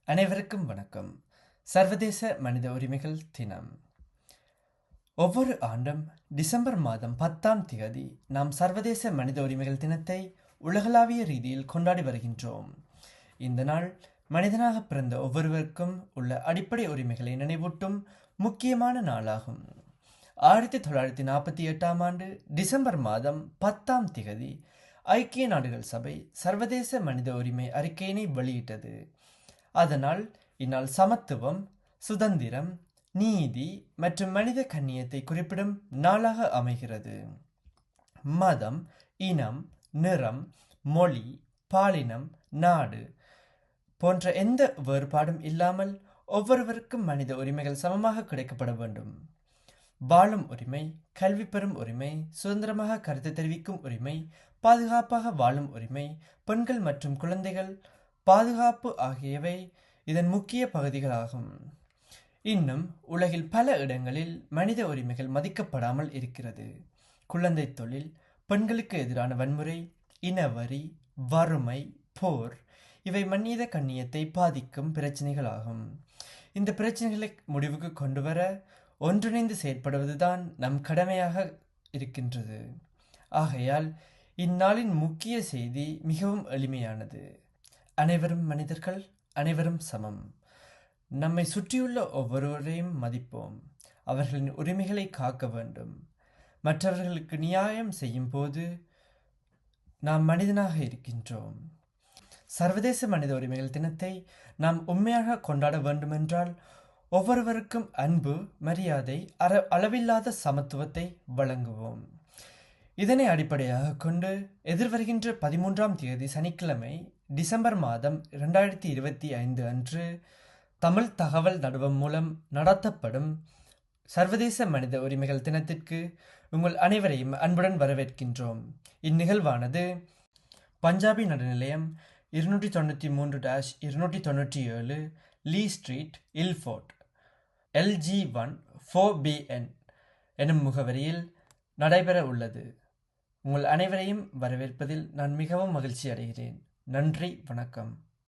அனைவருக்கும் வணக்கம். சர்வதேச மனித உரிமைகள் தினம். ஒவ்வொரு ஆண்டும் டிசம்பர் மாதம் 10ஆம் தேதி நாம் சர்வதேச மனித உரிமைகள் தினத்தை உலகளாவிய ரீதியில் கொண்டாடி வருகின்றோம். இந்த நாள் மனிதனாக பிறந்த ஒவ்வொருவருக்கும் உள்ள அடிப்படை உரிமைகளை நினைவூட்டும் முக்கியமான நாளாகும். 1948ஆம் ஆண்டு டிசம்பர் மாதம் 10ஆம் தேதி ஐக்கிய நாடுகள் சபை சர்வதேச மனித உரிமை அறிக்கையினை வெளியிட்டது. அதனால் இந்நாள் சமத்துவம், சுதந்திரம், நீதி மற்றும் மனித கண்ணியத்தை குறிப்பிடும் நாளாக அமைகிறது. மதம், இனம், நிறம், மொழி, பாலினம், நாடு போன்ற எந்த வேறுபாடும் இல்லாமல் ஒவ்வொருவருக்கும் மனித உரிமைகள் சமமாக கிடைக்கப்பட வேண்டும். வாழும் உரிமை, கல்வி பெறும் உரிமை, சுதந்திரமாக கருத்து தெரிவிக்கும் உரிமை, பாதுகாப்பாக வாழும் உரிமை, பெண்கள் மற்றும் குழந்தைகள் பாதுகாப்பு ஆகியவை இதன் முக்கிய பகுதிகளாகும். இன்னும் உலகில் பல இடங்களில் மனித உரிமைகள் மதிக்கப்படாமல் இருக்கிறது. குழந்தை தொழில், பெண்களுக்கு எதிரான வன்முறை, இனவரி, வறுமை, போர் இவை மனித கண்ணியத்தை பாதிக்கும் பிரச்சனைகளாகும். இந்த பிரச்சனைகளை முடிவுக்கு கொண்டு வர ஒன்றிணைந்து செயற்படுவதுதான் நம் கடமையாக இருக்கின்றது. ஆகையால் இந்நாளின் முக்கிய செய்தி மிகவும் எளிமையானது. அனைவரும் மனிதர்கள், அனைவரும் சமம். நம்மை சுற்றியுள்ள ஒவ்வொருவரையும் மதிப்போம். அவர்களின் உரிமைகளை காக்க வேண்டும். மற்றவர்களுக்கு நியாயம் செய்யும் போது நாம் மனிதனாக இருக்கின்றோம். சர்வதேச மனித உரிமைகள் தினத்தை நாம் உண்மையாக கொண்டாட வேண்டுமென்றால் ஒவ்வொருவருக்கும் அன்பு, மரியாதை, அளவில்லாத சமத்துவத்தை வழங்குவோம். இதனை அடிப்படையாக கொண்டு எதிர்வருகின்ற 13ஆம் தேதி சனிக்கிழமை டிசம்பர் மாதம் 2025 அன்று தமிழ் தகவல் நடுவம் மூலம் நடத்தப்படும் சர்வதேச மனித உரிமைகள் தினத்திற்கு உங்கள் அனைவரையும் அன்புடன் வரவேற்கின்றோம். இந்நிகழ்வானது பஞ்சாபி நடுநிலையம் 293-297 லீ ஸ்ட்ரீட், இல்ஃபோர்ட், LG1 4BN எனும் முகவரியில் நடைபெற உள்ளது. உங்கள் அனைவரையும் வரவேற்பதில் நான் மிகவும் மகிழ்ச்சி அடைகிறேன். நன்றி, வணக்கம்.